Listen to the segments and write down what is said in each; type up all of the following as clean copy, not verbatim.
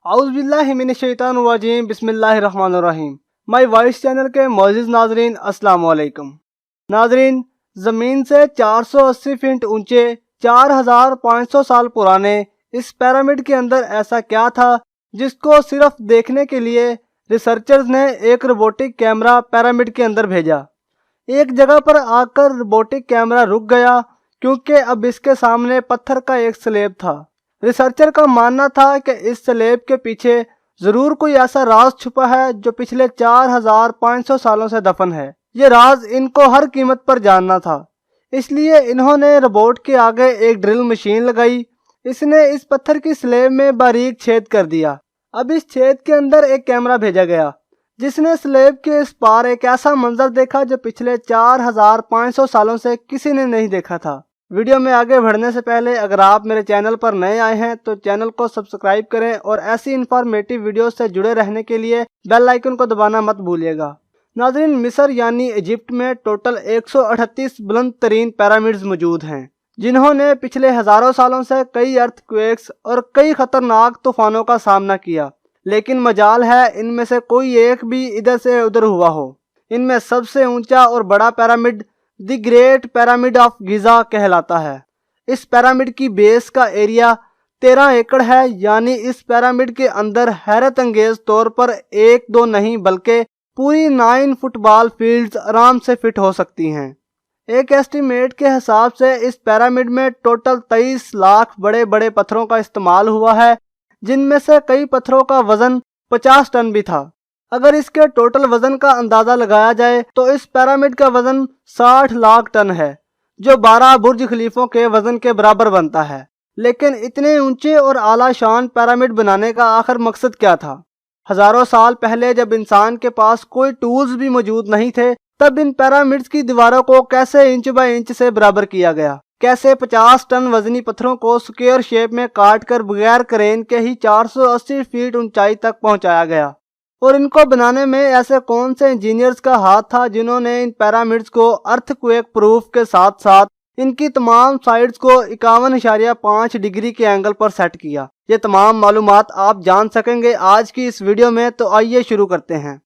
आउज़ बिल्लाहि मिनश शैतानिर रजीम बिस्मिल्लाहिर रहमानिर रहीम। My voice channel के मौजूद नाजरीन अस्सलाम वालेकुम। नाजरीन, ज़मीन से 480 फीट ऊंचे 4500 साल पुराने इस पिरामिड के अंदर ऐसा क्या था जिसको सिर्फ देखने के लिए रिसर्चर्स ने एक रोबोटिक कैमरा पिरामिड के अंदर भेजा। एक जगह पर आकर रोबोटिक कैमरा रुक गया क्योंकि अब इसके सामने पत्थर का एक स्लैब था। रिसर्चर का मानना था कि इस स्लैब के पीछे ज़रूर कोई ऐसा राज छुपा है जो पिछले 4500 सालों से दफन है। ये राज इनको हर कीमत पर जानना था, इसलिए इन्होंने रोबोट के आगे एक ड्रिल मशीन लगाई। इसने इस पत्थर की स्लैब में बारीक छेद कर दिया। अब इस छेद के अंदर एक कैमरा भेजा गया जिसने स्लैब के इस पार एक ऐसा मंजर देखा जो पिछले 4500 सालों से किसी ने नहीं देखा था। वीडियो में आगे बढ़ने से पहले अगर आप मेरे चैनल पर नए आए हैं तो चैनल को सब्सक्राइब करें और ऐसी इंफॉर्मेटिव वीडियो से जुड़े रहने के लिए बेल आइकन को दबाना मत भूलिएगा। नाज़रीन, मिस्र यानी इजिप्ट में टोटल 138 बुलंद तरीन पिरामिड्स मौजूद हैं जिन्होंने पिछले हज़ारों सालों से कई अर्थक्वेक्स और कई खतरनाक तूफानों का सामना किया, लेकिन मजाल है इनमें से कोई एक भी इधर से उधर हुआ हो। इनमें सबसे ऊंचा और बड़ा pyramid the great pyramid of Giza कहलाता है। इस पिरामिड की बेस का एरिया 13 एकड़ है, यानी इस पिरामिड के अंदर हैरत अंगेज तौर पर एक दो नहीं बल्कि पूरी 9 फुटबॉल फील्ड्स आराम से फिट हो सकती हैं। एक एस्टीमेट के हिसाब से इस पिरामिड में टोटल 23 लाख बड़े बड़े पत्थरों का इस्तेमाल हुआ है, जिनमें से कई पत्थरों का वजन 50 टन भी था। अगर इसके टोटल वजन का अंदाजा लगाया जाए तो इस पिरामिड का वजन 60 लाख टन है, जो 12 बुर्ज खलीफों के वजन के बराबर बनता है। लेकिन इतने ऊंचे और आला शान पिरामिड बनाने का आखिर मकसद क्या था? हजारों साल पहले जब इंसान के पास कोई टूल्स भी मौजूद नहीं थे, तब इन पिरामिड्स की दीवारों को कैसे इंच बाय इंच से बराबर किया गया? कैसे 50 टन वजनी पत्थरों को स्क्वायर शेप में काट कर बगैर क्रेन के ही 480 फीट ऊंचाई तक पहुंचाया गया? और इनको बनाने में ऐसे कौन से इंजीनियर्स का हाथ था जिन्होंने इन पिरामिड्स को अर्थक्वेक प्रूफ के साथ साथ इनकी तमाम साइड्स को 51.5 डिग्री के एंगल पर सेट किया? ये तमाम मालूमात आप जान सकेंगे आज की इस वीडियो में, तो आइए शुरू करते हैं।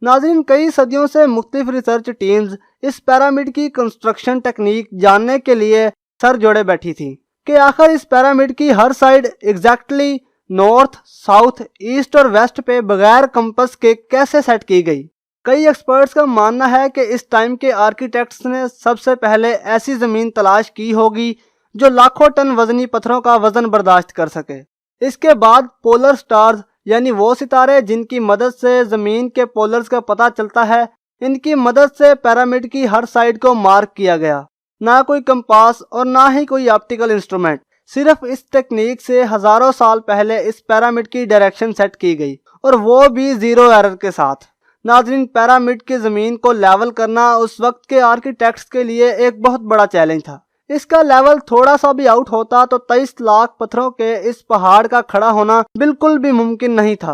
नाज़रीन, कई सदियों से मुख्तलिफ रिसर्च टीम्स इस पिरामिड की कंस्ट्रक्शन टेक्निक जानने के लिए सर जोड़े बैठी थी कि आखिर इस पिरामिड की हर side exactly north, south, east और वेस्ट पे बगैर कंपस के कैसे सेट की गई। कई एक्सपर्ट्स का मानना है कि इस टाइम के आर्किटेक्ट्स ने सबसे पहले ऐसी जमीन तलाश की होगी जो लाखों टन वजनी पत्थरों का वजन बर्दाश्त कर सके। इसके बाद पोलर स्टार्स यानी वो सितारे जिनकी मदद से जमीन के पोलर्स का पता चलता है, इनकी मदद से पिरामिड की हर साइड को मार्क किया गया। ना कोई कंपास और ना ही कोई ऑप्टिकल इंस्ट्रूमेंट, सिर्फ इस टेक्निक से हजारों साल पहले इस पिरामिड की डायरेक्शन सेट की गई, और वो भी जीरो एरर के साथ। नाज़रीन, पिरामिड की जमीन को लेवल करना उस वक्त के आर्किटेक्ट्स के लिए एक बहुत बड़ा चैलेंज था। इसका लेवल थोड़ा सा भी आउट होता तो 23 लाख पत्थरों के इस पहाड़ का खड़ा होना बिल्कुल भी मुमकिन नहीं था।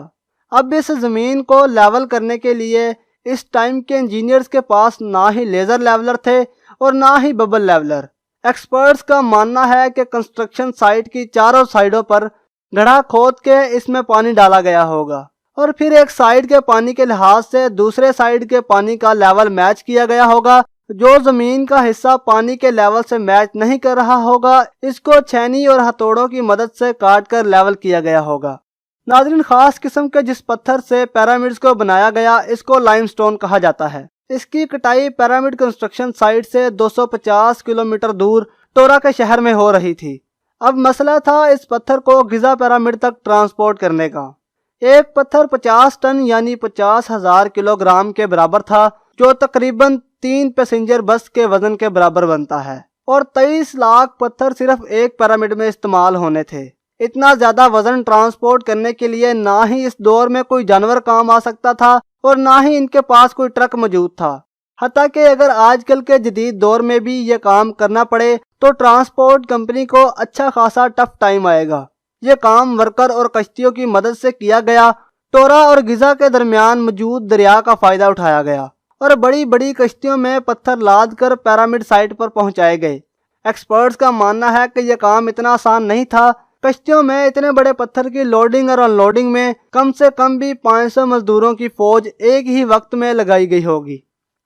अब इस जमीन को लेवल करने के लिए इस टाइम के इंजीनियर्स के पास ना ही लेजर लेवलर थे और ना ही बबल लेवलर। एक्सपर्ट्स का मानना है कि कंस्ट्रक्शन साइट की चारों साइडों पर गड्ढा खोद के इसमें पानी डाला गया होगा और फिर एक साइड के पानी के लिहाज से दूसरे साइड के पानी का लेवल मैच किया गया होगा। जो जमीन का हिस्सा पानी के लेवल से मैच नहीं कर रहा होगा, इसको छेनी और हथौड़ों की मदद से काट कर लेवल किया गया होगा। नाज़रीन, खास किस्म के जिस पत्थर से पिरामिड्स को बनाया गया, इसको लाइमस्टोन कहा जाता है। इसकी कटाई पिरामिड कंस्ट्रक्शन साइट से 250 किलोमीटर दूर टोरा के शहर में हो रही थी। अब मसला था इस पत्थर को गिज़ा पिरामिड तक ट्रांसपोर्ट करने का। एक पत्थर 50 टन यानी 50,000 किलोग्राम के बराबर था, जो तकरीबन 3 पैसेंजर बस के वजन के बराबर बनता है, और 23 लाख पत्थर सिर्फ एक पिरामिड में इस्तेमाल होने थे। इतना ज्यादा वजन ट्रांसपोर्ट करने के लिए ना ही इस दौर में कोई जानवर काम आ सकता था और ना ही इनके पास कोई ट्रक मौजूद था। हत्ता कि अगर आजकल के जदीद दौर में भी ये काम करना पड़े तो ट्रांसपोर्ट कंपनी को अच्छा खासा टफ टाइम आएगा। ये काम वर्कर और कश्तियों की मदद से किया गया। टोरा और गिज़ा के दरमियान मौजूद दरिया का फायदा उठाया गया और बड़ी बड़ी कश्तियों में पत्थर लाद कर पिरामिड साइट पर पहुंचाए गए। एक्सपर्ट्स का मानना है कि यह काम इतना आसान नहीं था, कश्तियों में इतने बड़े पत्थर की लोडिंग और अनलोडिंग में कम से कम भी 500 मजदूरों की फौज एक ही वक्त में लगाई गई होगी।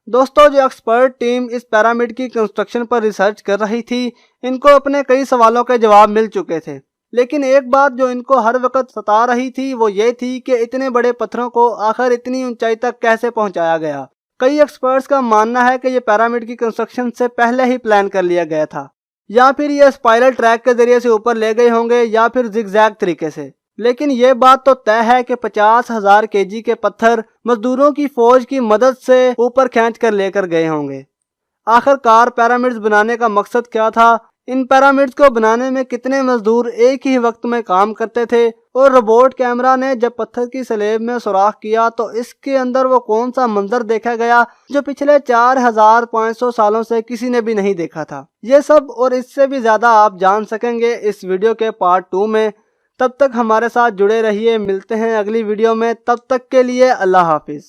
दोस्तों, जो एक्सपर्ट टीम इस पिरामिड की कंस्ट्रक्शन पर रिसर्च कर रही थी, इनको अपने कई सवालों के जवाब मिल चुके थे, लेकिन एक बात जो इनको हर वक्त सता रही थी वो ये थी कि इतने बड़े पत्थरों को आखिर इतनी ऊंचाई तक कैसे पहुंचाया गया। कई एक्सपर्ट्स का मानना है कि ये पिरामिड की कंस्ट्रक्शन से पहले ही प्लान कर लिया गया था, या फिर ये स्पाइरल ट्रैक के जरिए से ऊपर ले गए होंगे या फिर जिगजैग तरीके से। लेकिन ये बात तो तय है कि 50,000 केजी के पत्थर मजदूरों की फौज की मदद से ऊपर खींच कर लेकर गए होंगे। आखिरकार पिरामिड्स बनाने का मकसद क्या था? इन पिरामिड्स को बनाने में कितने मजदूर एक ही वक्त में काम करते थे? और रोबोट कैमरा ने जब पत्थर की स्लैब में सुराख किया तो इसके अंदर वो कौन सा मंजर देखा गया जो पिछले 4500 सालों से किसी ने भी नहीं देखा था? ये सब और इससे भी ज्यादा आप जान सकेंगे इस वीडियो के पार्ट 2 में। तब तक हमारे साथ जुड़े रहिए, मिलते हैं अगली वीडियो में। तब तक के लिए अल्लाह हाफिज।